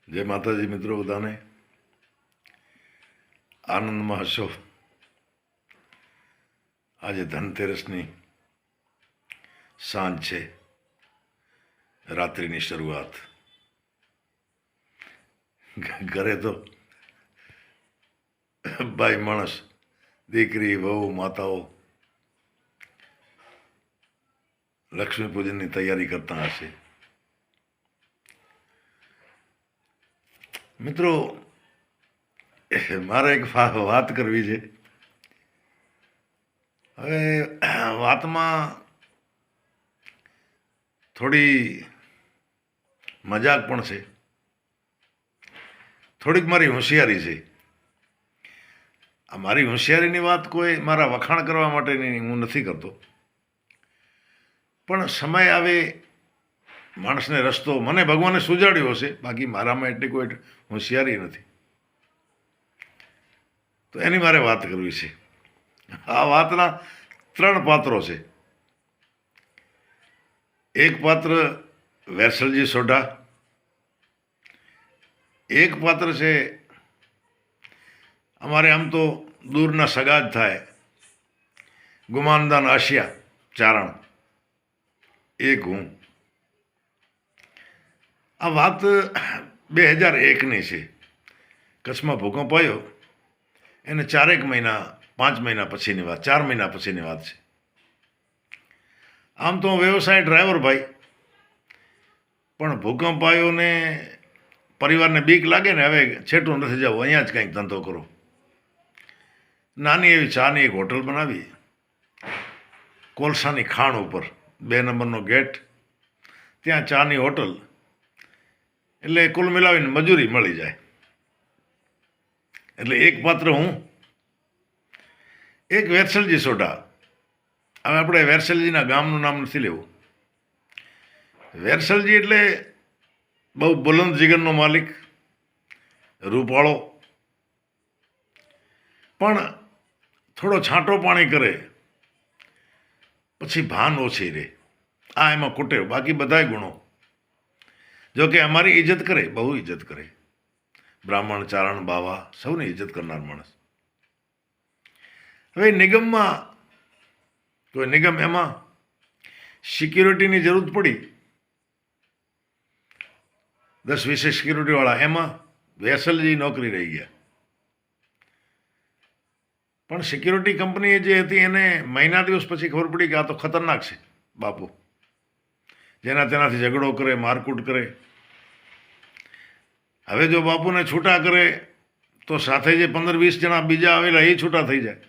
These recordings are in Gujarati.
જય માતાજી મિત્રો, બધાને આનંદમાં હશો. આજે ધનતેરસની સાંજ છે, રાત્રિની શરૂઆત. ઘરે તો ભાઈ માણસ, દીકરી, વહુ, માતાઓ લક્ષ્મી પૂજનની તૈયારી કરતા હશે. મિત્રો, મારે એક વાત કરવી છે. હવે વાતમાં થોડી મજાક પણ છે, થોડીક મારી હોશિયારી છે. આ મારી હોશિયારીની વાત કોઈ મારા વખાણ કરવા માટેની હું નથી કરતો, પણ સમય આવે માણસને રસ્તો મને ભગવાને સુજાડ્યો હશે, બાકી મારામાં એટલી કોઈ હોશિયારી નથી. તો એની મારે વાત કરવી છે. આ વાતના 3 પાત્રો છે. એક પાત્ર વેરસલજી સોઢા, એક પાત્ર છે અમારે આમ તો દૂરના સગા જ થાય ગુમાનદાન આશિયા ચારણ, એક હું. આ વાત 2001ની છે. કચ્છમાં ભૂકંપ આવ્યો એને 4 મહિના 5 મહિના પછીની વાત, 4 મહિના પછીની વાત છે. આમ તો વ્યવસાય ડ્રાઈવર ભાઈ, પણ ભૂકંપ આવ્યો ને પરિવારને બીક લાગે ને, હવે છેટું નથી જવું, અહીંયા જ કંઈક ધંધો કરો. નાની એવી ચાની એક હોટલ બનાવી, કોલસાની ખાણ ઉપર 2 નંબરનો ગેટ, ત્યાં ચાની હોટલ. એટલે કુલ મિલાવીને મજૂરી મળી જાય. એટલે એક પાત્ર હું, એક વેરસલજી સોઢા. હવે આપણે વેરસલજીના ગામનું નામ નથી લેવું. વેરસલજી એટલે બહુ બુલંદ જીગરનો માલિક, રૂપાળો, પણ થોડો છાંટો પાણી કરે પછી ભાન ઓછી રહે. આ એમાં ખૂટે, બાકી બધાય ગુણો. જો કે અમારી ઇજ્જત કરે, બહુ ઇજ્જત કરે. બ્રાહ્મણ, ચારણ, બાવા સૌની ઇજ્જત કરનાર માણસ. હવે નિગમમાં કોઈ નિગમ, એમાં સિક્યુરિટીની જરૂર પડી, 10-20 સિક્યુરિટીવાળા, એમાં વેરસલજી નોકરી રહી ગયા. પણ સિક્યુરિટી કંપની જે હતી એને મહિના દિવસ પછી ખબર પડી કે આ તો ખતરનાક છે બાપુ, જેના તેનાથી ઝઘડો કરે, મારકૂટ કરે. હવે જો બાપુને છૂટા કરે તો સાથે જે 15-20 જણા બીજા આવેલા એ છૂટા થઈ જાય.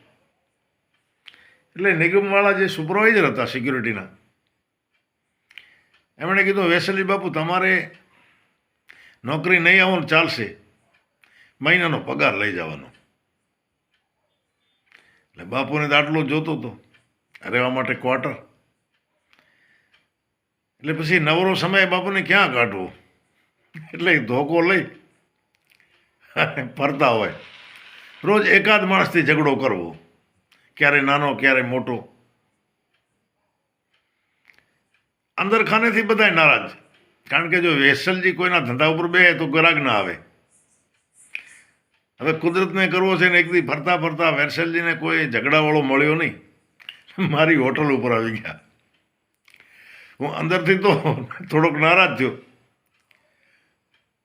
એટલે નિગમવાળા જે સુપરવાઇઝર હતા સિક્યુરિટીના, એમણે કીધું, વેરસલજી બાપુ તમારે નોકરી નહીં આવો ને ચાલશે, મહિનાનો પગાર લઈ જવાનો. એટલે બાપુને તો આટલો જોતો હતો રહેવા માટે ક્વાર્ટર. એટલે પછી નવરો સમય બાપુને ક્યાં કાઢવો, એટલે ધોકો લઈ ફરતા હોય. રોજ એકાદ માણસથી ઝઘડો કરવો, ક્યારે નાનો ક્યારે મોટો. અંદર ખાનેથી બધાય નારાજ, કારણ કે જો વેરસલજી કોઈના ધંધા ઉપર બે તો ગ્રાહક ના આવે. હવે કુદરતને કરવો છે ને, એક દી ફરતા ફરતા વેરસલજીને કોઈ ઝઘડાવાળો મળ્યો નહીં, મારી હોટલ ઉપર આવી ગયા. હું અંદરથી તો થોડોક નારાજ થયો,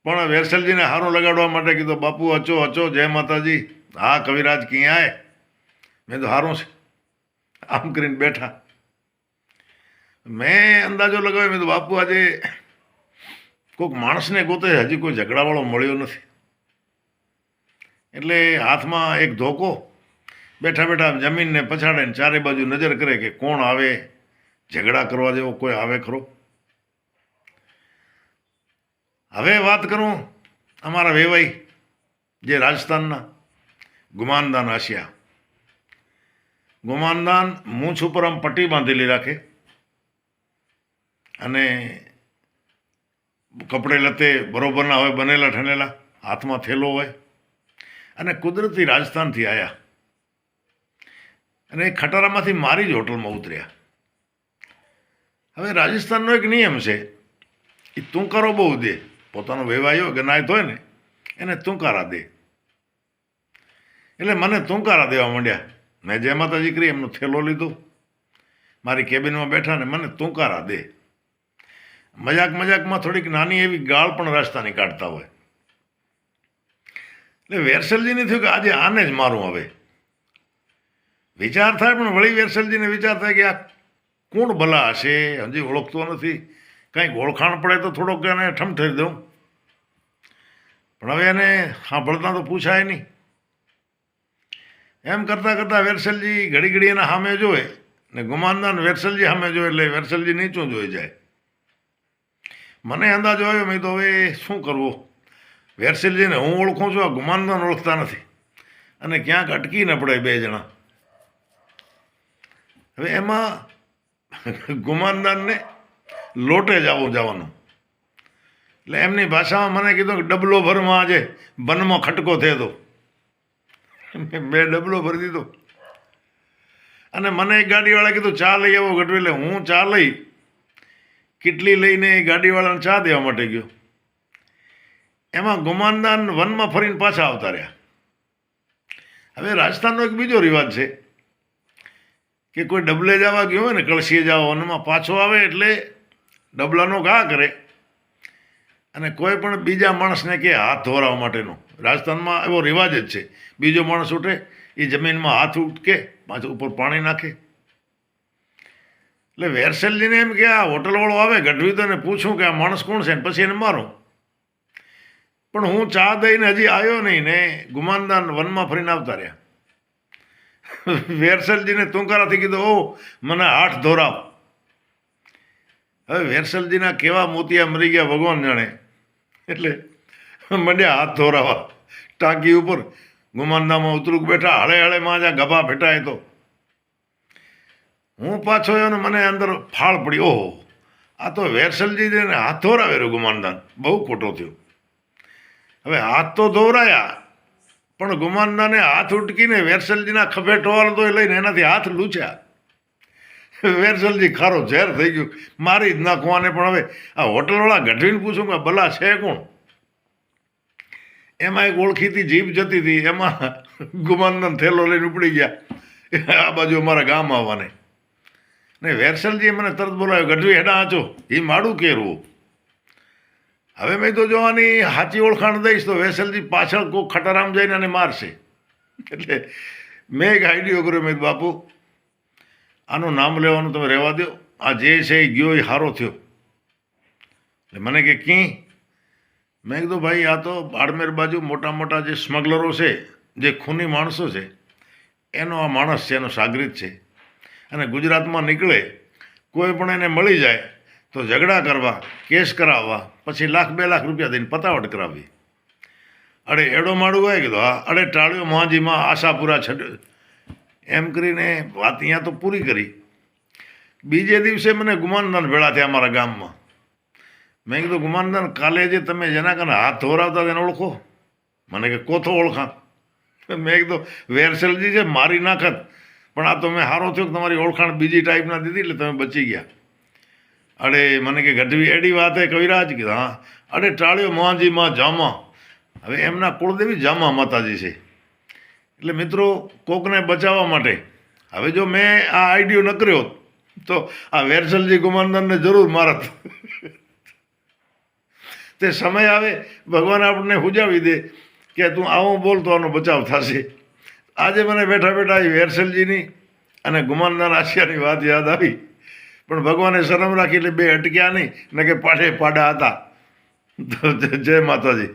પણ વેરસલજીને હારો લગાડવા માટે કીધું, બાપુ અચો અચો, જય માતાજી. હા કવિરાજ ક્યાં આય? મેં તો હારું છે. આમ કરીને બેઠા. મેં અંદાજો લગાવ્યો, મેં તો બાપુ આજે કોઈક માણસને ગોતે, હજી કોઈ ઝઘડાવાળો મળ્યો નથી. એટલે હાથમાં એક ધોકો, બેઠા બેઠા જમીનને પછાડે ને ચારે બાજુ નજર કરે કે કોણ આવે, ઝઘડા કરવા જેવો કોઈ આવે ખરો. હવે વાત કરું અમારા વેવાઈ જે રાજસ્થાનના ગુમાનદાન આશિયા. ગુમાનદાન મૂછ ઉપર આમ પટ્ટી બાંધેલી રાખે અને કપડે લતે બરોબરના હોય, બનેલા ઠનેલા, હાથમાં થેલો હોય, અને કુદરતી રાજસ્થાનથી આવ્યા અને ખટારામાંથી મારી જ હોટલમાં ઉતર્યા. હવે રાજસ્થાનનો એક નિયમ છે, એ તું કરો બહુ દે. પોતાનો વેવાયો ગનાયત હોય ને એને તુંકારા દે. એટલે મને તુંકારા દેવા માંડ્યા. મેં જય માતાજી કરી, એમનો થેલો લીધો, મારી કેબિનમાં બેઠા ને મને તુંકારા દે. મજાકમાં થોડીક નાની એવી ગાળ પણ રસ્તાની કાઢતા હોય. એટલે વેરસલજીને થયું કે આજે આને જ મારું. હવે વિચાર થાય, પણ વળી વેરસલજીને વિચાર થાય કે આ કોણ ભલા હશે, હજી ઓળખતો નથી, કંઈક ઓળખાણ પડે તો થોડોક એને ઠમઠરી દઉં. પણ હવે એને સાંભળતા તો પૂછાય નહીં. એમ કરતાં વેરસલજી ઘડી એના સામે જોવે ને ગુમાનદાન વેરસલજી સામે જોવે એટલે વેરસલજી નીચું જોઈ જાય. મને અંદાજો આવ્યો, મેં તો હવે શું કરવું, વેરસલજીને હું ઓળખું છું, આ ગુમાનદાન ઓળખતા નથી, અને ક્યાંક અટકી ન પડે બે જણા. હવે એમાં ગુમાનદાનને લોટે જવાનું. એટલે એમની ભાષામાં મને કીધું કે ડબલો ભરમાં આજે બનમાં ખટકો થયો હતો. મેં ડબલો ભરી દીધો અને મને એક ગાડીવાળા કીધું ચા લઈ આવો ગઢવી. એટલે હું ચા લઈ કેટલી લઈને ગાડીવાળાને ચા દેવા માટે ગયો. એમાં ગુમાનદાન વનમાં ફરીને પાછા આવતા રહ્યા. હવે રાજસ્થાનનો એક બીજો રિવાજ છે કે કોઈ ડબલે જવા ગયો હોય ને, કળશીએ જવા, વનમાં પાછો આવે એટલે ડબલાનો ઘા કરે અને કોઈ પણ બીજા માણસને કે હાથ ધોરાવવા માટેનો. રાજસ્થાનમાં એવો રિવાજ જ છે. બીજો માણસ ઉઠે એ જમીનમાં હાથ ઉટકે, પાછું ઉપર પાણી નાખે. એટલે વેરસલજીને એમ કે આ હોટલવાળો આવે ગઢવી તો એને પૂછું કે આ માણસ કોણ છે, ને પછી એને મારું. પણ હું ચા દઈને હજી આવ્યો નહીં ને ગુમાનદાન વનમાં ફરીને આવતા રહ્યા. વેરસલજીને તુંકારાથી કીધું, ઓ મને હાથ ધોરાવ. હવે વેરસલજીના કેવા મોતિયા મરી ગયા ભગવાન જાણે. એટલે મંડ્યા હાથ ધોરાવા ટાંકી ઉપર. ગુમાનદામાં ઉતરું બેઠા, હળે માં ગભા ફેટાય. તો હું પાછો આવ્યો ને મને અંદર ફાળ પડી, ઓહો આ તો વેરસલજીને હાથ ધોરાવેલું ગુમાનદાન. બહુ ખોટો થયો. હવે હાથ તો ધોરાયા, પણ ગુમાનદાને હાથ ઉટકીને વેરસલજીના ખભે ટોવાલ તો લઈને એનાથી હાથ લૂછ્યા. વેરસલજી ખારો ઝેર થઈ ગયું, મારી જ નાખવાને. પણ હવે આ હોટલવાળા ગઢવીને પૂછું કે ભલા છે કોણ. એમાં એક ઓળખીતી જીભ જતી હતી, એમાં ગુમાનદાન થેલો લઈને ઉપડી ગયા આ બાજુ અમારા ગામ આવવાને. ને વેરસલજીએ મને તરત બોલાવ્યો, ગઢવી હેડા આંચો, એ માડું કેરવું. હવે મેં તો જોવાની સાચી ઓળખાણ દઈશ તો વેરસલજી પાછળ કોઈ ખટારામ જઈને અને મારશે. એટલે મેં એક આઈડિયો કર્યો, મેં બાપુ આનું નામ લેવાનું તમે રહેવા દો, આ જે છે એ ગયો એ સારો થયો. એટલે મને કે કી? મેં કીધું ભાઈ આ તો બાડમેર બાજુ મોટા જે સ્મગલરો છે, જે ખૂની માણસો છે, એનો આ માણસ છે, એનો સાગરીત છે. અને ગુજરાતમાં નીકળે કોઈ પણ એને મળી જાય તો ઝઘડા કરવા, કેસ કરાવવા, પછી ₹1,00,000 2 લાખ રૂપિયા દઈને પતાવટ કરાવી. અરે એડો માળું હોય કીધું, હા અરે ટાળ્યો મહાજીમાં આશાપુરા છડ્યો. એમ કરીને વાત અહીંયા તો પૂરી કરી. બીજે દિવસે મને ગુમાનદાન ભેળા થયા અમારા ગામમાં. મેં કીધું ગુમાનદાન કાલે જે તમે જેના કારણે હાથ ધોરાવતા એને ઓળખો? મને કે કોથો ઓળખા. મેં કીધું વેરસલજી છે, મારી નાખત, પણ આ તો મેં સારો થયો કે તમારી ઓળખાણ બીજી ટાઈપના દીધી એટલે તમે બચી ગયા. અરે મને કે ગઢવી એડી વાત હે કવિરાજ? કીધું હા. અરે ટાળ્યો મહાજીમાં જામા. હવે એમના કુળદેવી જામા માતાજી છે. એટલે મિત્રો કોકને બચાવવા માટે હવે જો મેં આ આઈડિયો ન કર્યો તો આ વેરસલજી ગુમાનદાનને જરૂર મારત. તે સમય આવે ભગવાન આપણને હુજાવી દે કે તું આવો બોલ તો આનો બચાવ થશે. આજે મને બેઠા એ વેરસલજીની અને ગુમાનદાન આશિયાની વાત યાદ આવી, પણ ભગવાને શરમ રાખી એટલે બે અટક્યા નહીં, ને કે પાડે પાડા હતા. જય માતાજી.